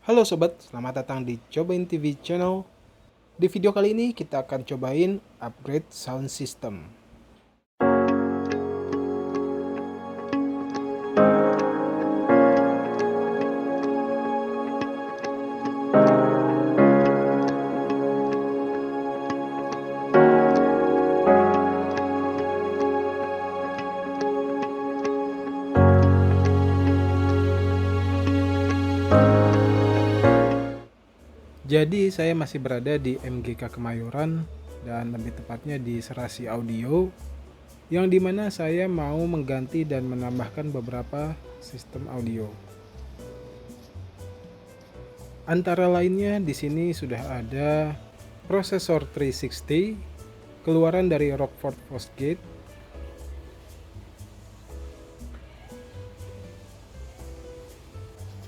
Halo sobat, selamat datang di Cobain TV Channel. Di video kali ini kita akan cobain upgrade sound system. Jadi saya masih berada di MGK Kemayoran dan lebih tepatnya di Serasi Audio, yang dimana saya mau mengganti dan menambahkan beberapa sistem audio. Antara lainnya di sini sudah ada prosesor 360 keluaran dari Rockford Fosgate,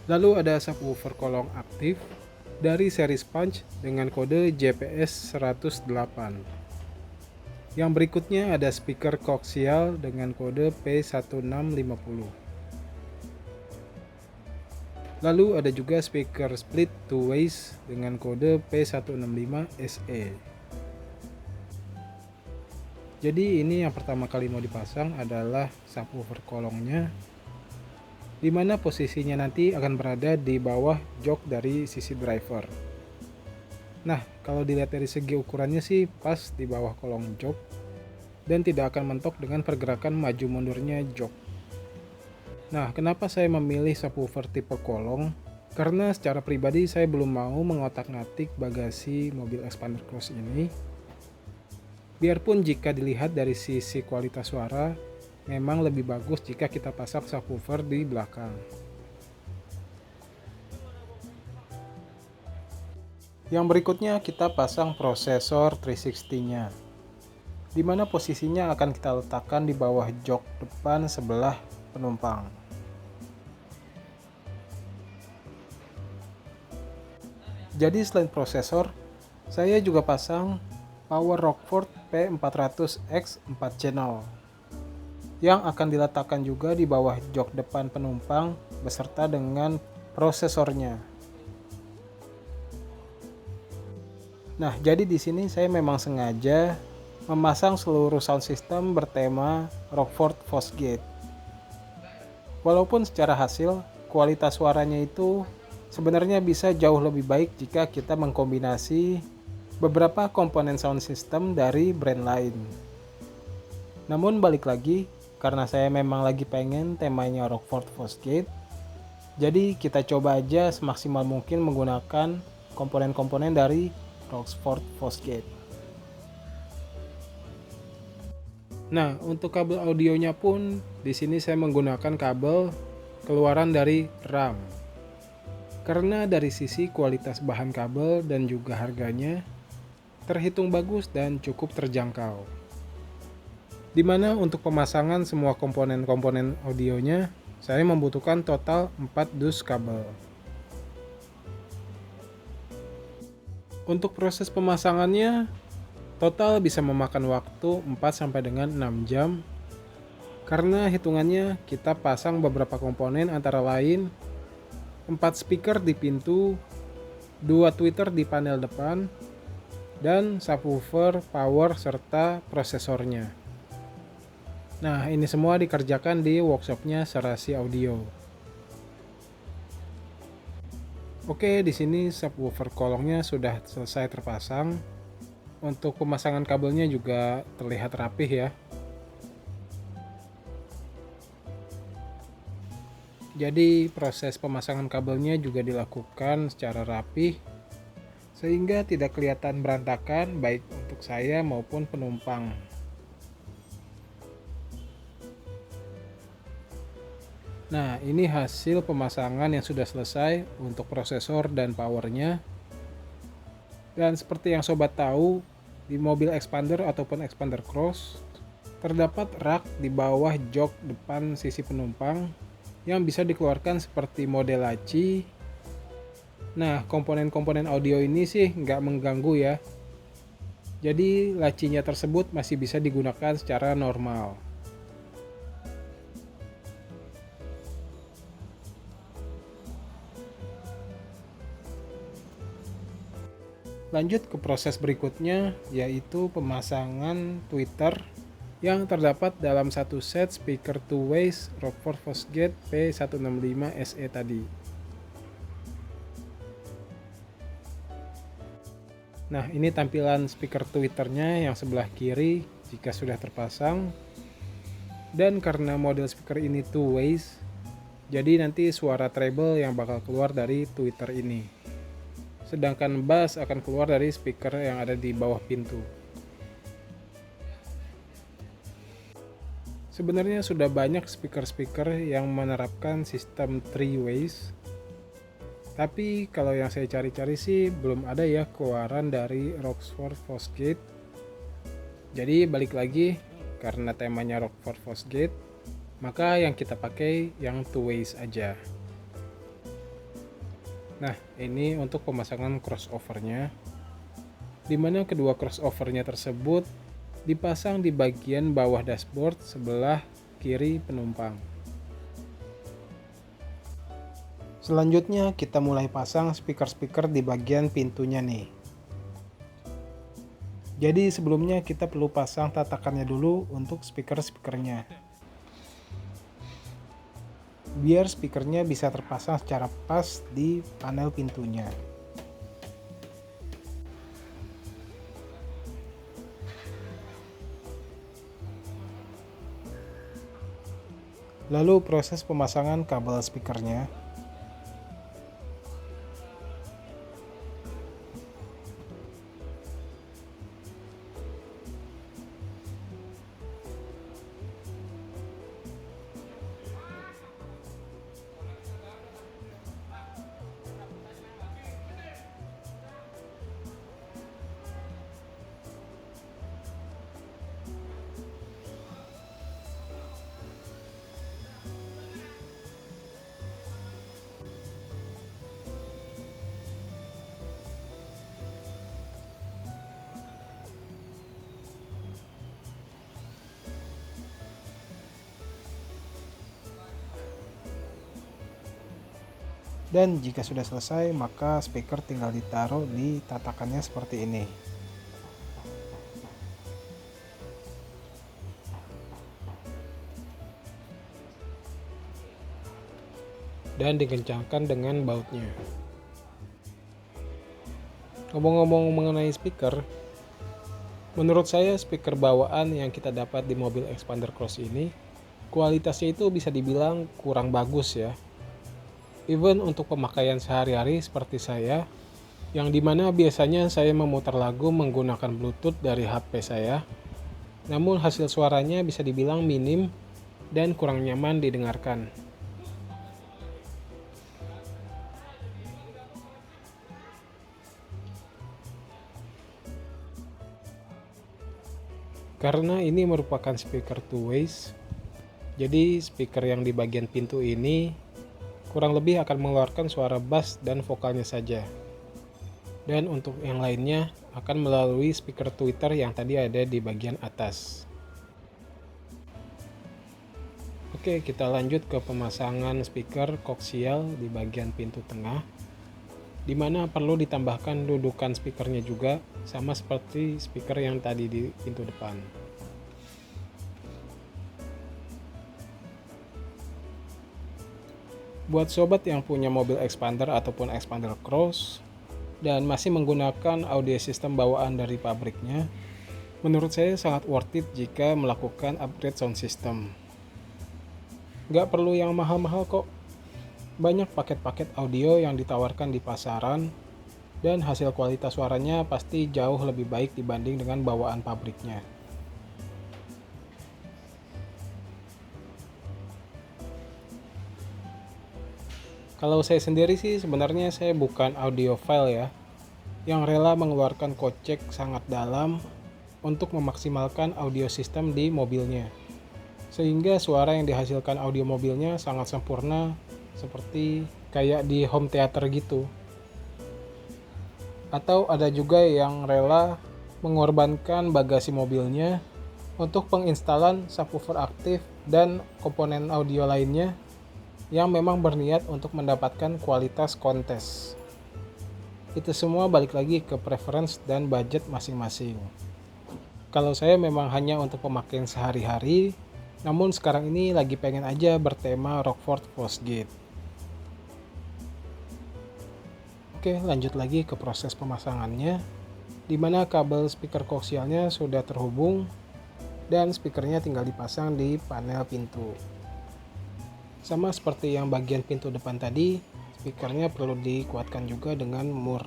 lalu ada subwoofer kolong aktif dari seri Punch dengan kode JPS 108. Yang berikutnya ada speaker koaksial dengan kode P1650. Lalu ada juga speaker split two ways dengan kode P165SE. Jadi ini yang pertama kali mau dipasang adalah subwoofer kolongnya, dimana posisinya nanti akan berada di bawah jok dari sisi driver. Nah, kalau dilihat dari segi ukurannya sih pas di bawah kolong jok dan tidak akan mentok dengan pergerakan maju mundurnya jok. Nah, kenapa saya memilih subwoofer tipe kolong? Karena secara pribadi saya belum mau mengotak-ngatik bagasi mobil Xpander Cross ini. Biarpun jika dilihat dari sisi kualitas suara, memang lebih bagus jika kita pasang subwoofer di belakang. Yang berikutnya kita pasang prosesor 360-nya, di mana posisinya akan kita letakkan di bawah jok depan sebelah penumpang. Jadi selain prosesor, saya juga pasang power Rockford P400X 4 channel yang akan diletakkan juga di bawah jok depan penumpang beserta dengan prosesornya. Nah, jadi di sini saya memang sengaja memasang seluruh sound system bertema Rockford Fosgate. Walaupun secara hasil kualitas suaranya itu sebenarnya bisa jauh lebih baik jika kita mengkombinasi beberapa komponen sound system dari brand lain. Namun balik lagi, karena saya memang lagi pengen temanya Rockford Fosgate, jadi kita coba aja semaksimal mungkin menggunakan komponen-komponen dari Rockford Fosgate. Nah, untuk kabel audionya pun di sini saya menggunakan kabel keluaran dari RAM. Karena dari sisi kualitas bahan kabel dan juga harganya terhitung bagus dan cukup terjangkau. Dimana untuk pemasangan semua komponen-komponen audionya, saya membutuhkan total 4 dus kabel. Untuk proses pemasangannya, total bisa memakan waktu 4 sampai dengan 6 jam. Karena hitungannya kita pasang beberapa komponen antara lain 4 speaker di pintu, 2 tweeter di panel depan, dan subwoofer, power, serta prosesornya. Nah, ini semua dikerjakan di workshopnya Serasi Audio. Oke, di sini subwoofer kolongnya sudah selesai terpasang. Untuk pemasangan kabelnya juga terlihat rapih ya. Jadi proses pemasangan kabelnya juga dilakukan secara rapih sehingga tidak kelihatan berantakan baik untuk saya maupun penumpang. Nah, ini hasil pemasangan yang sudah selesai untuk prosesor dan powernya. Dan seperti yang sobat tahu, di mobil Xpander ataupun Xpander Cross terdapat rak di bawah jok depan sisi penumpang yang bisa dikeluarkan seperti model laci. Nah, komponen-komponen audio ini sih nggak mengganggu ya. Jadi lacinya tersebut masih bisa digunakan secara normal. Lanjut ke proses berikutnya, yaitu pemasangan tweeter yang terdapat dalam satu set speaker two-ways Rockford Fosgate P165 SE tadi. Nah, ini tampilan speaker tweeternya yang sebelah kiri jika sudah terpasang. Dan karena model speaker ini two-ways, jadi nanti suara treble yang bakal keluar dari tweeter ini. Sedangkan bass akan keluar dari speaker yang ada di bawah pintu. Sebenarnya sudah banyak speaker-speaker yang menerapkan sistem three ways. Tapi kalau yang saya cari-cari sih belum ada ya keluaran dari Rockford Fosgate. Jadi balik lagi, karena temanya Rockford Fosgate, maka yang kita pakai yang two ways aja. Nah, ini untuk pemasangan crossovernya, di mana kedua crossovernya tersebut dipasang di bagian bawah dashboard sebelah kiri penumpang. Selanjutnya kita mulai pasang speaker-speaker di bagian pintunya nih. Jadi sebelumnya kita perlu pasang tatakannya dulu untuk speaker-speakernya, biar speakernya bisa terpasang secara pas di panel pintunya. Lalu proses pemasangan kabel speakernya. Dan jika sudah selesai, maka speaker tinggal ditaruh di tatakannya seperti ini. Dan dikencangkan dengan bautnya. Ngomong-ngomong mengenai speaker, menurut saya speaker bawaan yang kita dapat di mobil Expander Cross ini, kualitasnya itu bisa dibilang kurang bagus ya. Even untuk pemakaian sehari-hari seperti saya, yang dimana biasanya saya memutar lagu menggunakan Bluetooth dari HP saya, namun hasil suaranya bisa dibilang minim dan kurang nyaman didengarkan. Karena ini merupakan speaker two ways, jadi speaker yang di bagian pintu ini kurang lebih akan mengeluarkan suara bass dan vokalnya saja. Dan untuk yang lainnya akan melalui speaker tweeter yang tadi ada di bagian atas. Oke, kita lanjut ke pemasangan speaker koaksial di bagian pintu tengah, di mana perlu ditambahkan dudukan speakernya juga, sama seperti speaker yang tadi di pintu depan. Buat sobat yang punya mobil Expander ataupun Expander Cross dan masih menggunakan audio system bawaan dari pabriknya, menurut saya sangat worth it jika melakukan upgrade sound system. Gak perlu yang mahal-mahal kok. Banyak paket-paket audio yang ditawarkan di pasaran dan hasil kualitas suaranya pasti jauh lebih baik dibanding dengan bawaan pabriknya. Kalau saya sendiri sih sebenarnya saya bukan audiophile ya, yang rela mengeluarkan kocek sangat dalam untuk memaksimalkan audio system di mobilnya. Sehingga suara yang dihasilkan audio mobilnya sangat sempurna, seperti kayak di home theater gitu. Atau ada juga yang rela mengorbankan bagasi mobilnya untuk penginstalan subwoofer aktif dan komponen audio lainnya yang memang berniat untuk mendapatkan kualitas kontes. Itu semua balik lagi ke preference dan budget masing-masing. Kalau saya memang hanya untuk pemakaian sehari-hari, namun sekarang ini lagi pengen aja bertema Rockford Fosgate. Oke, lanjut lagi ke proses pemasangannya, di mana kabel speaker koaksialnya sudah terhubung dan speakernya tinggal dipasang di panel pintu. Sama seperti yang bagian pintu depan tadi, speakernya perlu dikuatkan juga dengan mur.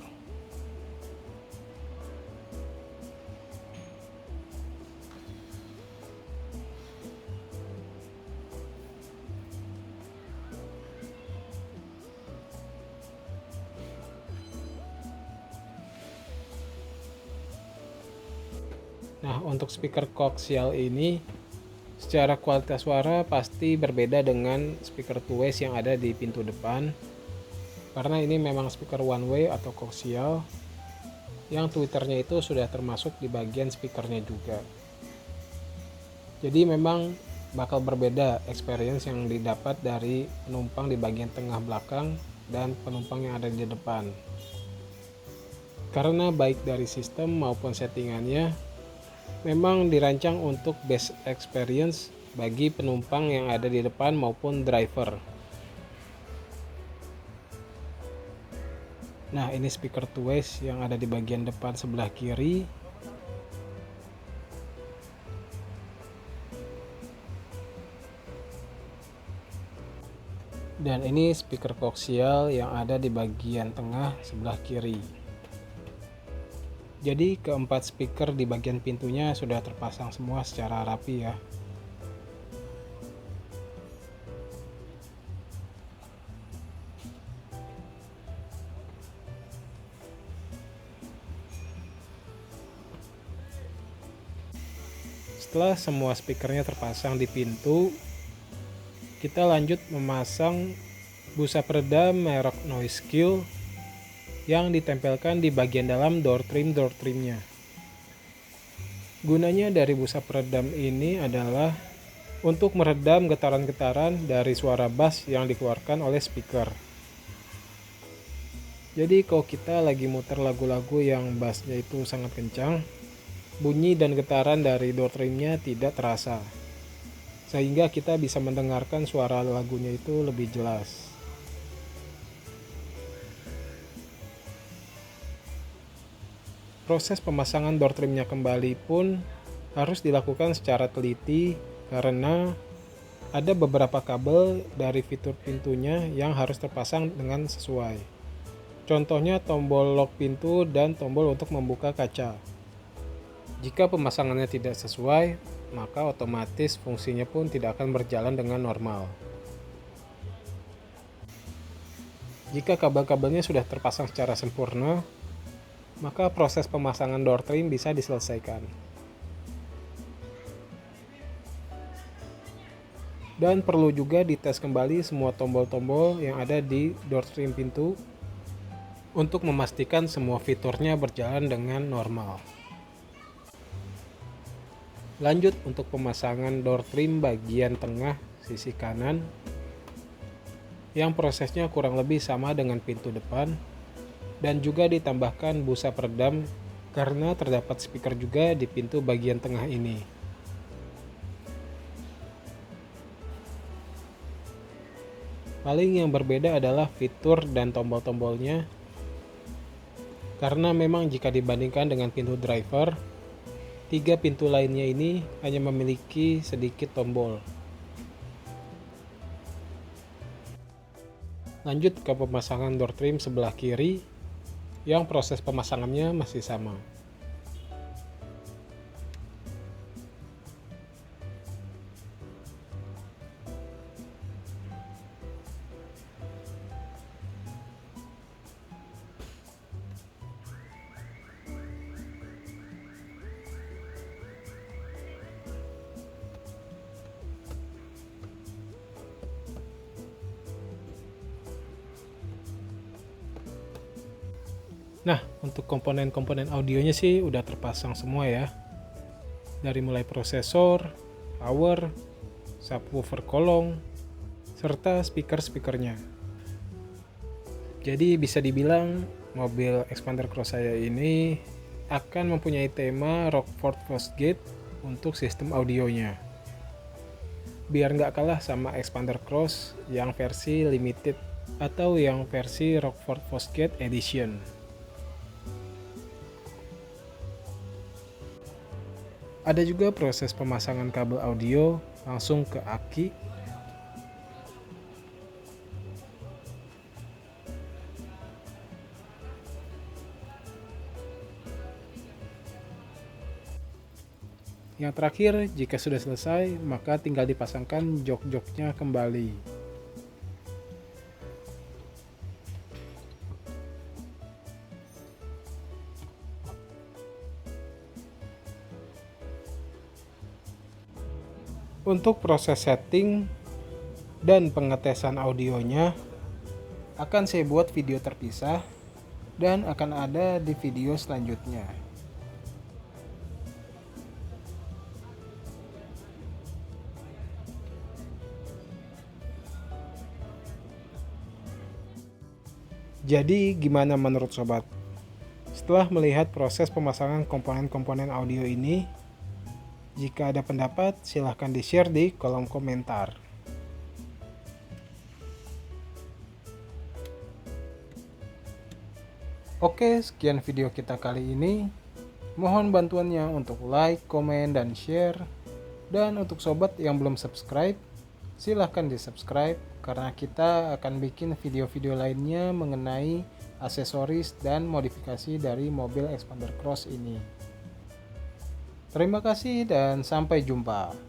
Nah, untuk speaker koaksial ini secara kualitas suara pasti berbeda dengan speaker two ways yang ada di pintu depan, karena ini memang speaker one way atau koaksial yang tweeternya itu sudah termasuk di bagian speakernya juga. Jadi memang bakal berbeda experience yang didapat dari penumpang di bagian tengah belakang dan penumpang yang ada di depan, karena baik dari sistem maupun settingannya memang dirancang untuk best experience bagi penumpang yang ada di depan maupun driver. Nah, ini speaker two ways yang ada di bagian depan sebelah kiri. Dan ini speaker koaksial yang ada di bagian tengah sebelah kiri. Jadi keempat speaker di bagian pintunya sudah terpasang semua secara rapi ya. Setelah semua speakernya terpasang di pintu, kita lanjut memasang busa peredam merek Noisekill yang ditempelkan di bagian dalam door trimnya. Gunanya dari busa peredam ini adalah untuk meredam getaran-getaran dari suara bass yang dikeluarkan oleh speaker. Jadi kalau kita lagi muter lagu-lagu yang bassnya itu sangat kencang, bunyi dan getaran dari door trimnya tidak terasa, sehingga kita bisa mendengarkan suara lagunya itu lebih jelas. Proses pemasangan door trimnya kembali pun harus dilakukan secara teliti karena ada beberapa kabel dari fitur pintunya yang harus terpasang dengan sesuai. Contohnya tombol lock pintu dan tombol untuk membuka kaca. Jika pemasangannya tidak sesuai, maka otomatis fungsinya pun tidak akan berjalan dengan normal. Jika kabel-kabelnya sudah terpasang secara sempurna, maka proses pemasangan door trim bisa diselesaikan. Dan perlu juga dites kembali semua tombol-tombol yang ada di door trim pintu untuk memastikan semua fiturnya berjalan dengan normal. Lanjut untuk pemasangan door trim bagian tengah sisi kanan, yang prosesnya kurang lebih sama dengan pintu depan, dan juga ditambahkan busa peredam karena terdapat speaker juga di pintu bagian tengah ini. Paling yang berbeda adalah fitur dan tombol-tombolnya, karena memang jika dibandingkan dengan pintu driver, 3 pintu lainnya ini hanya memiliki sedikit tombol. Lanjut ke pemasangan door trim sebelah kiri, yang proses pemasangannya masih sama. Nah, untuk komponen-komponen audionya sih udah terpasang semua ya. Dari mulai prosesor, power, subwoofer kolong, serta speaker-speakernya. Jadi bisa dibilang mobil Expander Cross saya ini akan mempunyai tema Rockford Fosgate untuk sistem audionya. Biar nggak kalah sama Expander Cross yang versi limited atau yang versi Rockford Fosgate Edition. Ada juga proses pemasangan kabel audio langsung ke aki. Yang terakhir, jika sudah selesai, maka tinggal dipasangkan jok-joknya kembali. Untuk proses setting dan pengetesan audionya akan saya buat video terpisah dan akan ada di video selanjutnya. Jadi gimana menurut sobat? Setelah melihat proses pemasangan komponen-komponen audio ini, jika ada pendapat silahkan di-share di kolom komentar. Oke, sekian video kita kali ini. Mohon bantuannya untuk like, komen, dan share. Dan untuk sobat yang belum subscribe, silahkan di-subscribe karena kita akan bikin video-video lainnya mengenai aksesoris dan modifikasi dari mobil Expander Cross ini. Terima kasih dan sampai jumpa.